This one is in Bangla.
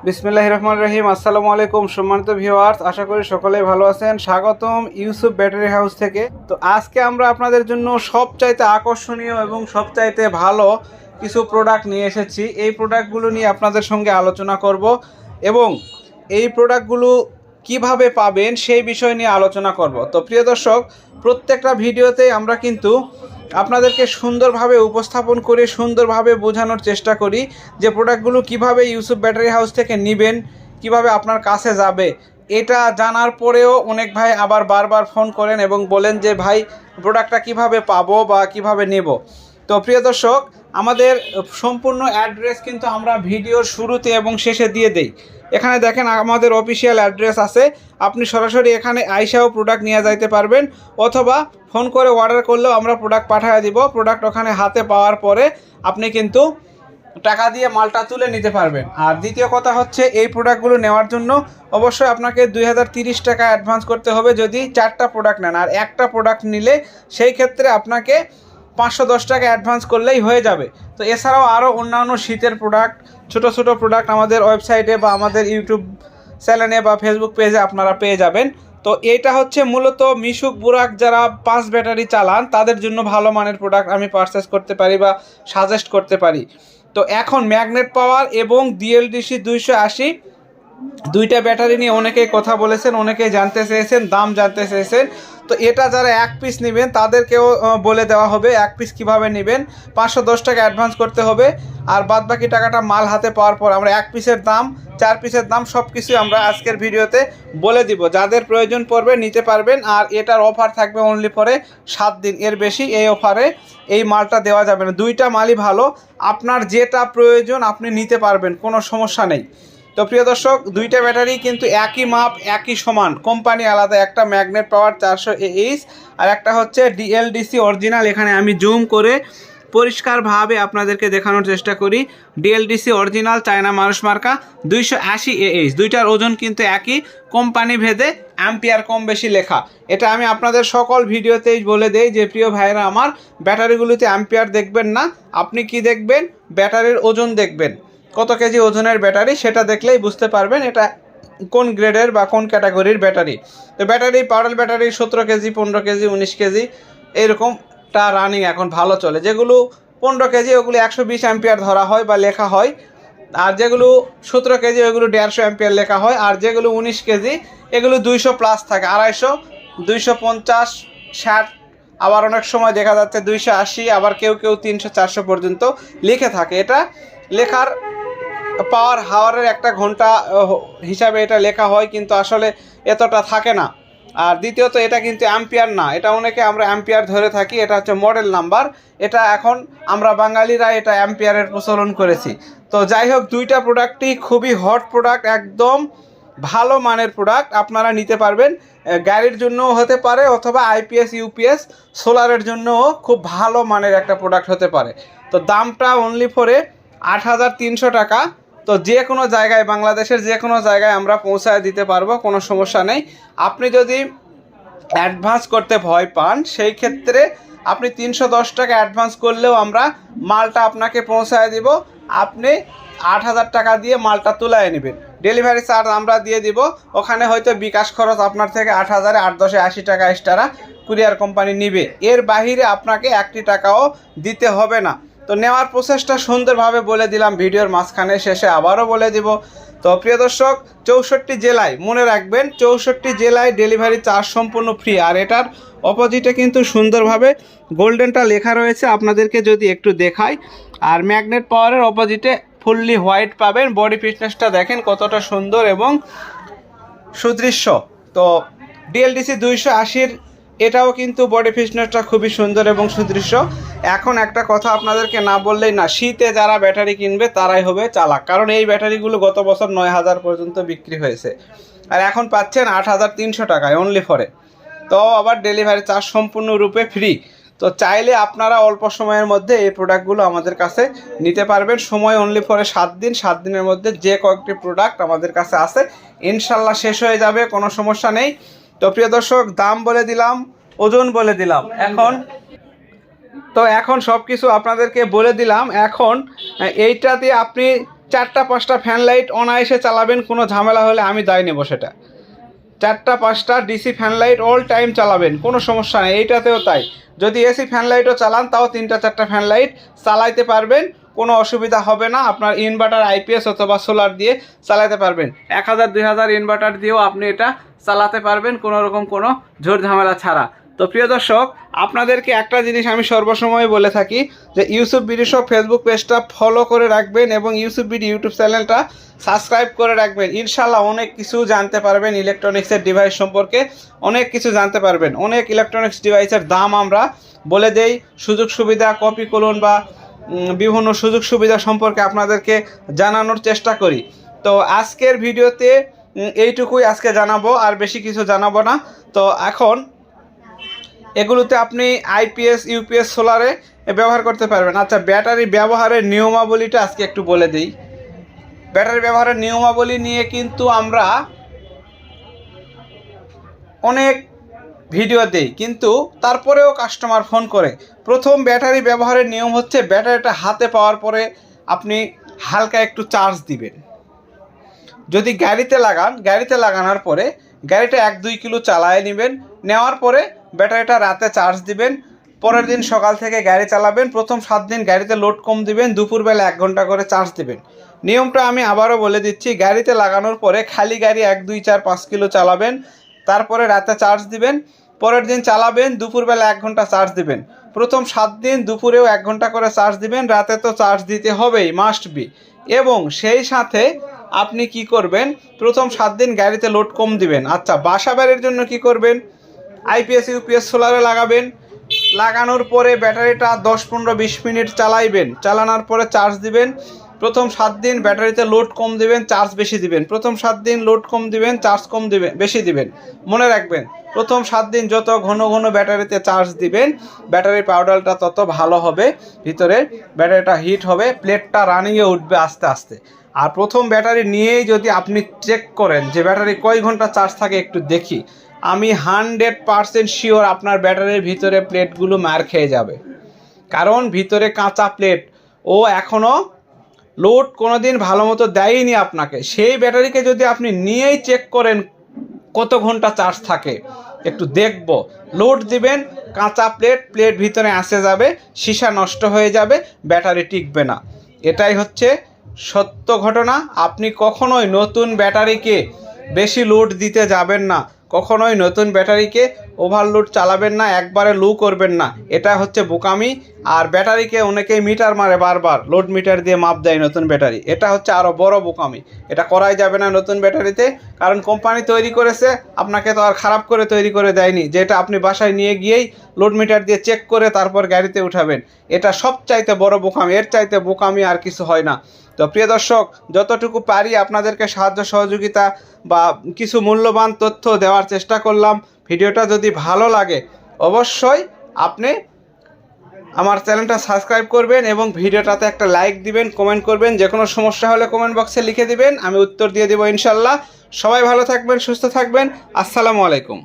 বিসমিল্লাহির রহমানির রহিম। আসসালামু আলাইকুম সম্মানিত ভিউয়ার্স, আশা করি সকলেই ভালো আছেন। স্বাগতম ইউসুফ ব্যাটারি হাউস থেকে। তো আজকে আমরা আপনাদের জন্য সবচাইতে আকর্ষণীয় এবং সবচাইতে ভালো কিছু প্রোডাক্ট নিয়ে এসেছি। এই প্রোডাক্টগুলো নিয়ে আপনাদের সঙ্গে আলোচনা করব এবং এই প্রোডাক্টগুলো কিভাবে পাবেন সেই বিষয় নিয়ে আলোচনা করব। তো প্রিয় দর্শক, প্রত্যেকটা ভিডিওতে আমরা কিন্তু আপনাদেরকে সুন্দরভাবে উপস্থাপন করে সুন্দরভাবে বোঝানোর চেষ্টা করি যে প্রোডাক্টগুলো কিভাবে ইউসুফ ব্যাটারি হাউস থেকে নেবেন, কিভাবে আপনার কাছে যাবে। এটা জানার পরেও অনেক ভাই আবার বারবার ফোন করেন এবং বলেন যে ভাই প্রোডাক্টটা কিভাবে পাবো বা কিভাবে নেব। তো প্রিয় দর্শক, আমাদের সম্পূর্ণ অ্যাড্রেস কিন্তু আমরা ভিডিওর শুরুতে এবং শেষে দিয়ে দেই। এখানে দেখেন আমাদের অফিসিয়াল অ্যাড্রেস আছে, আপনি সরাসরি এখানে আইসাও প্রোডাক্ট নিয়ে যাইতে পারবেন, অথবা ফোন করে অর্ডার করলেও আমরা প্রোডাক্ট পাঠিয়ে দিব। প্রোডাক্ট ওখানে হাতে পাওয়ার পরে আপনি কিন্তু টাকা দিয়ে মালটা তুলে নিতে পারবেন। আর দ্বিতীয় কথা হচ্ছে, এই প্রোডাক্টগুলো নেওয়ার জন্য অবশ্যই আপনাকে 2030 টাকা অ্যাডভান্স করতে হবে যদি 4টা প্রোডাক্ট নেন। আর একটা প্রোডাক্ট নিলে সেই ক্ষেত্রে আপনাকে 510 টাকা অ্যাডভান্স করলেই হয়ে যাবে। তো এছাড়াও আরও অন্যান্য শীতের প্রোডাক্ট, ছোট ছোট প্রোডাক্ট আমাদের ওয়েবসাইটে বা আমাদের ইউটিউব চ্যানেলে বা ফেসবুক পেজে আপনারা পেয়ে যাবেন। তো এটা হচ্ছে মূলত মিশুক বুরাক যারা 5 ব্যাটারি চালান তাদের জন্য ভালো মানের প্রোডাক্ট আমি পারচেস করতে পারি বা সাজেস্ট করতে পারি। তো এখন ম্যাগনেট পাওয়ার এবং ডিএলডিসি 280 দুইটা ব্যাটারি নিয়ে অনেকেই কথা বলেছেন, অনেকেই জানতে চেয়েছেন, দাম জানতে চেয়েছেন। তো এটা যারা এক পিস নেবেন তাদেরকেও বলে দেওয়া হবে এক পিস কীভাবে নেবেন। 510 টাকা অ্যাডভান্স করতে হবে, আর বাদ বাকি টাকাটা মাল হাতে পাওয়ার পর আমরা 1 পিসের দাম, 4 পিসের দাম সব কিছুই আমরা আজকের ভিডিওতে বলে দিব। যাদের প্রয়োজন পড়বে নিতে পারবেন। আর এটার অফার থাকবে অনলি ফরে 7 দিন, এর বেশি এই অফারে এই মালটা দেওয়া যাবে না। দুইটা মালই ভালো, আপনার যেটা প্রয়োজন আপনি নিতে পারবেন, কোনো সমস্যা নেই। তো প্রিয় দর্শক, দুইটা ব্যাটারি কিন্তু একই মাপ একই সমান, কোম্পানি আলাদা। একটা ম্যাগনেট পাওয়ার 400AH আর একটা হচ্ছে ডিএলডিসি অরিজিনাল। এখানে আমি জুম করে পরিষ্কারভাবে আপনাদেরকে দেখানোর চেষ্টা করি। ডিএলডিসি অরিজিনাল চায়না মানুষ মার্কা 280AH। দুইটার ওজন কিন্তু একই, কোম্পানি ভেদে অ্যাম্পিয়ার কম বেশি লেখা। এটা আমি আপনাদের সকল ভিডিওতেই বলে দেই যে প্রিয় ভাইরা আমার, ব্যাটারিগুলিতে অ্যাম্পিয়ার দেখবেন না, আপনি কি দেখবেন, ব্যাটারির ওজন দেখবেন, কত কেজি ওজনের ব্যাটারি, সেটা দেখলেই বুঝতে পারবেন এটা কোন গ্রেডের বা কোন ক্যাটাগরির ব্যাটারি। তো battery power battery 17 KG, 15 KG, 19 KG এরকমটা রানিং এখন ভালো চলে। যেগুলো 15 কেজি ওগুলো 120 অ্যাম্পিয়ার ধরা হয় বা লেখা হয়, আর যেগুলো 17 কেজি ওগুলো 150 অ্যাম্পিয়ার লেখা হয়, আর যেগুলো 19 কেজি এগুলো 200 প্লাস থাকে, 250, 250, 60, আবার অনেক সময় দেখা যাচ্ছে 280, আবার কেউ কেউ 300, 400 পর্যন্ত লিখে থাকে। এটা লেখার পাওয়ার হাওয়ারের একটা ঘন্টা হিসাবে এটা লেখা হয়, কিন্তু আসলে এতটা থাকে না। আর দ্বিতীয়ত এটা কিন্তু অ্যাম্পিয়ার না, এটা অনেকে আমরা অ্যাম্পিয়ার ধরে থাকি, এটা হচ্ছে মডেল নাম্বার। এটা এখন আমরা বাঙালিরা এটা অ্যাম্পিয়ারের প্রচলন করেছি। তো যাই হোক, দুইটা প্রোডাক্টই খুবই হট প্রোডাক্ট, একদম ভালো মানের প্রোডাক্ট, আপনারা নিতে পারবেন। গাড়ির জন্যও হতে পারে, অথবা আইপিএস ইউপিএস সোলারের জন্যও খুব ভালো মানের একটা প্রোডাক্ট হতে পারে। তো দামটা অনলি ফরে 8,300 টাকা। তো যে কোনো জায়গায়, বাংলাদেশের যে কোনো জায়গায় আমরা পৌঁছায় দিতে পারবো, কোনো সমস্যা নেই। আপনি যদি অ্যাডভান্স করতে ভয় পান, সেই ক্ষেত্রে আপনি 310 টাকা অ্যাডভান্স করলেও আমরা মালটা আপনাকে পৌঁছায় দিব। আপনি 8,000 টাকা দিয়ে মালটা তুলায় নেবেন, ডেলিভারি চার্জ আমরা দিয়ে দিব। ওখানে হয়তো বিকাশ খরচ আপনার থেকে 8,000, 8-10, 80 টাকা এক্সট্রা কুরিয়ার কোম্পানি নিবে। এর বাহিরে আপনাকে 1 টাকাও দিতে হবে না। তো নেওয়ার প্রসেসটা সুন্দরভাবে বলে দিলাম ভিডিওর মাঝখানে, শেষে আবারও বলে দিব। তো প্রিয় দর্শক, 64 জেলায়, মনে রাখবেন 64 জেলায় ডেলিভারি চার্জ সম্পূর্ণ ফ্রি। আর এটার অপোজিটে কিন্তু সুন্দরভাবে গোল্ডেনটা লেখা রয়েছে, আপনাদেরকে যদি একটু দেখাই। আর ম্যাগনেট পাওয়ারের অপোজিটে ফুললি হোয়াইট পাবেন। বডি ফিটনেসটা দেখেন কতটা সুন্দর এবং সুদৃশ্য। তো ডিএলডিসি 280-র এটাও কিন্তু বডি ফিটনেসটা খুবই সুন্দর এবং সুদৃশ্য। এখন একটা কথা আপনাদেরকে না বললেই না, শীতে যারা ব্যাটারি কিনবে তারাই হবে চালাক, কারণ এই ব্যাটারিগুলো গত বছর 9,000 পর্যন্ত বিক্রি হয়েছে, আর এখন পাচ্ছেন 8,300 টাকায় অনলি ফরে। তো আবার ডেলিভারি চার্জ সম্পূর্ণরূপে ফ্রি। তো চাইলে আপনারা অল্প সময়ের মধ্যে এই প্রোডাক্টগুলো আমাদের কাছে নিতে পারবেন। সময় অনলি ফরে 7 দিন। 7 দিনের মধ্যে যে কয়েকটি প্রোডাক্ট আমাদের কাছে আছে ইনশাল্লাহ শেষ হয়ে যাবে, কোনো সমস্যা নেই। তো প্রিয় দর্শক, দাম বলে দিলাম, ওজন বলে দিলাম, এখন সব কিছু আপনাদেরকে বলে দিলাম। এখন এইটা দিয়ে আপনি 4টা 5টা ফ্যান লাইট অনায়াসে চালাবেন, কোনো ঝামেলা হলে আমি দায় নেব সেটা। 4টা 5টা DC fan light all time চালাবেন, কোনো সমস্যা নেই। এইটাতেও তাই, যদি এসি ফ্যান লাইটও চালান তাও 3টা 4টা ফ্যান লাইট চালাইতে পারবেন, কোনো অসুবিধা হবে না। আপনার ইনভার্টার আইপিএস অথবা সোলার দিয়ে চালাতে পারবেন। 1000 2000 ইনভার্টার দিয়েও আপনি এটা চালাতে পারবেন কোনো রকম কোনো ঝড় ঝামেলা ছাড়া। তো প্রিয় দর্শক, আপনাদেরকে একটা জিনিস আমি সর্বসময় বলে থাকি যে ইউসুফ বিডি শপ ফেসবুক পেজটা ফলো করে রাখবেন এবং ইউসুফ বিডি ইউটিউব চ্যানেলটা সাবস্ক্রাইব করে রাখবেন। ইনশাল্লাহ অনেক কিছু জানতে পারবেন, ইলেকট্রনিক্সের ডিভাইস সম্পর্কে অনেক কিছু জানতে পারবেন। অনেক ইলেকট্রনিক্স ডিভাইসের দাম আমরা বলে দেই, সুযোগ সুবিধা, কপি কলন বা বিভিন্ন সুযোগ সুবিধা সম্পর্কে আপনাদেরকে জানানোর চেষ্টা করি। তো আজকের ভিডিওতে এইটুকুই আজকে জানাবো, আর বেশি কিছু জানাবো না। তো এখন এগুলোতে আপনি আইপিএস ইউপিএস সোলারে ব্যবহার করতে পারবেন। আচ্ছা, ব্যাটারি ব্যবহারের নিয়মাবলীটা আজকে একটু বলে দিই। ব্যাটারি ব্যবহারের নিয়মাবলী নিয়ে কিন্তু আমরা অনেক ভিডিও দেই, কিন্তু তারপরেও কাস্টমার ফোন করে। প্রথম ব্যাটারি ব্যবহারের নিয়ম হচ্ছে, ব্যাটারিটা হাতে পাওয়ার পরে আপনি হালকা একটু চার্জ দিবেন। যদি গাড়িতে লাগান, গাড়িতে লাগানোর পরে গাড়িটা 1-2 কিলো চালায় নেবেন, নেওয়ার পরে ব্যাটারিটা রাতে চার্জ দিবেন। পরের দিন সকাল থেকে গাড়ি চালাবেন। প্রথম 7 দিন গাড়িতে লোড কম দিবেন, দুপুরবেলা 1 ঘন্টা করে চার্জ দিবেন। নিয়মটা আমি আবারও বলে দিচ্ছি, গাড়িতে লাগানোর পরে খালি গাড়ি 1 2 4 5 কিলো চালাবেন, তারপরে রাতে চার্জ দিবেন। পরের দিন চালাবেন, দুপুরবেলা 1 ঘন্টা চার্জ দিবেন। প্রথম 7 দিন দুপুরেও 1 ঘন্টা করে চার্জ দিবেন, রাতে তো চার্জ দিতে হবেই, মাস্ট বি। এবং সেই সাথে আপনি কি করবেন, প্রথম 7 দিন গাড়িতে লোড কম দিবেন। আচ্ছা, বাসা বাড়ির জন্য কি করবেন, আইপিএস ইউপিএস সোলারে লাগাবেন। লাগানোর পরে ব্যাটারিটা 10-15-20 মিনিট চালাইবেন, চালানোর পরে চার্জ দিবেন। প্রথম 7 দিন ব্যাটারিতে লোড কম দিবেন, চার্জ বেশি দিবেন। প্রথম 7 দিন লোড কম দিবেন, চার্জ কম দিবেন, বেশি দিবেন। মনে রাখবেন, প্রথম 7 দিন যত ঘন ঘন ব্যাটারিতে চার্জ দিবেন, ব্যাটারির পাউডারটা তত ভালো হবে, ভিতরে ব্যাটারিটা হিট হবে, প্লেটটা রানিংয়ে উঠবে আস্তে আস্তে। আর প্রথম ব্যাটারি নিয়েই যদি আপনি চেক করেন যে ব্যাটারি কয় ঘন্টা চার্জ থাকে একটু দেখি, আমি 100% শিওর আপনার ব্যাটারির ভিতরে প্লেটগুলো মার খেয়ে যাবে। কারণ ভিতরে কাঁচা প্লেট, ও এখনও লোড কোনো দিন ভালো মতো দেয়নি আপনাকে। সেই ব্যাটারিকে যদি আপনি নিয়েই চেক করেন কত ঘন্টা চার্জ থাকে, একটু দেখব, লোড দিবেন, কাঁচা প্লেট ভিতরে আসে যাবে, সীসা নষ্ট হয়ে যাবে, ব্যাটারি টিকবে না। এটাই হচ্ছে সত্য ঘটনা। আপনি কখনোই নতুন ব্যাটারিকে বেশি লোড দিতে যাবেন না, কখনোই নতুন ব্যাটারিকে ওভারলোড চালাবেন না, একবারে লো করবেন না, এটা হচ্ছে বোকামি। আর ব্যাটারিকে অনেকেই মিটার মারে, বারবার লোড মিটার দিয়ে মাপ দেয় নতুন ব্যাটারি, এটা হচ্ছে আরও বড় বোকামি। এটা করাই যাবে না নতুন ব্যাটারিতে, কারণ কোম্পানি তৈরি করেছে, আপনাকে তো আর খারাপ করে তৈরি করে দেয়নি যেটা আপনি বাসায় নিয়ে গিয়েই লোড মিটার দিয়ে চেক করে তারপর গাড়িতে উঠাবেন। এটা সবচাইতে বড় বোকামি, এর চাইতে বোকামি আর কিছু হয় না। তো প্রিয় দর্শক, যতটুকু পারি আপনাদেরকে সাহায্য সহযোগিতা বা কিছু মূল্যবান তথ্য দেওয়ার চেষ্টা করলাম। ভিডিওটা যদি ভালো লাগে অবশ্যই আপনি আমার চ্যানেলটা সাবস্ক্রাইব করবেন এবং ভিডিওটাতে একটা লাইক দিবেন, কমেন্ট করবেন। যে কোনো সমস্যা হলে কমেন্ট বক্সে লিখে দিবেন, আমি উত্তর দিয়ে দেবো ইনশাল্লাহ। সবাই ভালো থাকবেন, সুস্থ থাকবেন। আসসালামু আলাইকুম।